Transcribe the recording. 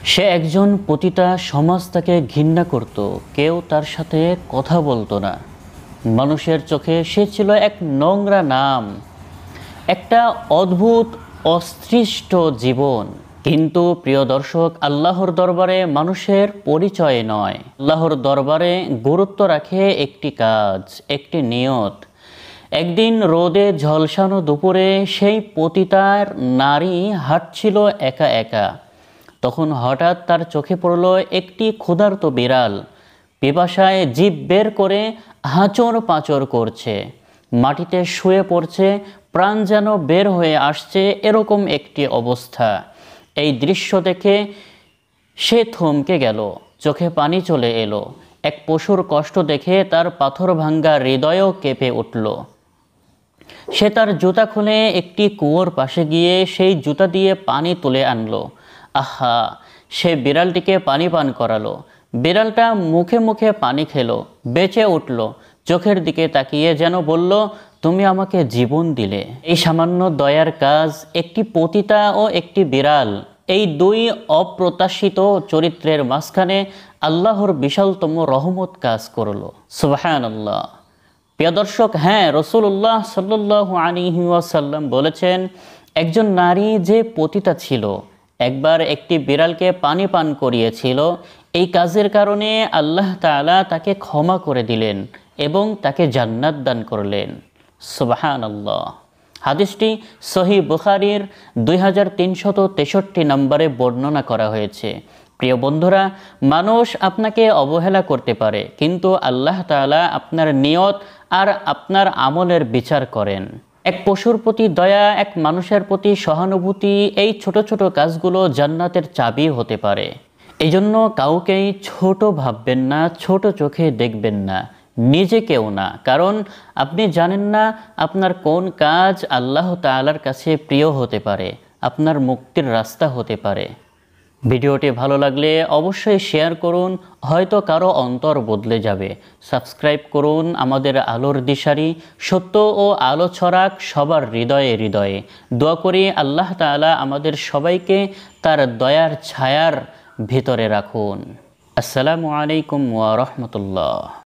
সে একজন পতিতা, সমাজ তাকে ঘৃণা করত, কেউ তার সাথে কথা বলতো না। মানুষের চোখে সে ছিল এক নোংরা নাম, একটা অদ্ভুত অস্পৃষ্ট জীবন। কিন্তু প্রিয় দর্শক, আল্লাহর দরবারে মানুষের পরিচয় নয়, আল্লাহর দরবারে গুরুত্ব রাখে একটি কাজ, একটি নিয়ত। একদিন রোদে ঝলসানো দুপুরে সেই পতিতার নারী হাঁটছিল একা একা। তখন হঠাৎ তার চোখে পড়ল একটি ক্ষুধার্ত বিড়াল, পিপাসায় জিভ বের করে হাঁচড় পাঁচড় করছে, মাটিতে শুয়ে পড়ছে, প্রাণ যেন বের হয়ে আসছে, এরকম একটি অবস্থা। এই দৃশ্য দেখে সে থমকে গেল, চোখে পানি চলে এলো। এক পশুর কষ্ট দেখে তার পাথর ভাঙ্গা হৃদয়ও কেঁপে উঠল। সে তার জুতা খুলে একটি কুয়োর পাশে গিয়ে সেই জুতা দিয়ে পানি তুলে আনলো। আহা! সে বিড়ালটিকে পানি পান করালো। বিড়ালটা মুখে মুখে পানি খেলো, বেঁচে উঠল, চোখের দিকে তাকিয়ে যেন বলল, তুমি আমাকে জীবন দিলে। এই সামান্য দয়ার কাজ একটি পতিতা ও একটি বিড়াল, এই দুই অপ্রত্যাশিত চরিত্রের মাঝখানে আল্লাহর বিশালতম রহমত কাজ করলো। সুবহানাল্লাহ। প্রিয় দর্শক, হ্যাঁ, রাসূলুল্লাহ সাল্লাল্লাহু আলাইহি ওয়াসাল্লাম বলেছেন, একজন নারী যে পতিতা ছিল, একবার একটি বিড়ালকে পানি পান করিয়েছিল। এই কাজের কারণে আল্লাহ তাআলা তাকে ক্ষমা করে দিলেন এবং তাকে জান্নাত দান করলেন। সুবহানাল্লাহ। হাদিসটি সহিহ বুখারীর 2363 নম্বরে বর্ণনা করা হয়েছে। প্রিয় বন্ধুরা, মানুষ আপনাকে অবহেলা করতে পারে, কিন্তু আল্লাহ তাআলা আপনার নিয়ত আর আপনার আমলের বিচার করেন। এক পশুর প্রতি দয়া, এক মানুষের প্রতি সহানুভূতি, এই ছোট ছোট কাজগুলো জান্নাতের চাবি হতে পারে। এই জন্য কাউকেই ছোট ভাববেন না, ছোট চোখে দেখবেন না, নিজেকেও না। কারণ আপনি জানেন না আপনার কোন কাজ আল্লাহ তাআলার কাছে প্রিয় হতে পারে, আপনার মুক্তির রাস্তা হতে পারে। ভিডিওটি ভালো লাগলে অবশ্যই শেয়ার করুন, হয়তো কারো অন্তর বদলে যাবে। সাবস্ক্রাইব করুন আমাদের আলোর দিশারি, সত্য ও আলো ছড়াক সবার হৃদয়ে হৃদয়ে। দোয়া করি আল্লাহ তাআলা আমাদের সবাইকে তার দয়ার ছায়ার ভিতরে রাখুন। আসসালামু আলাইকুম ওয়া রাহমাতুল্লাহ।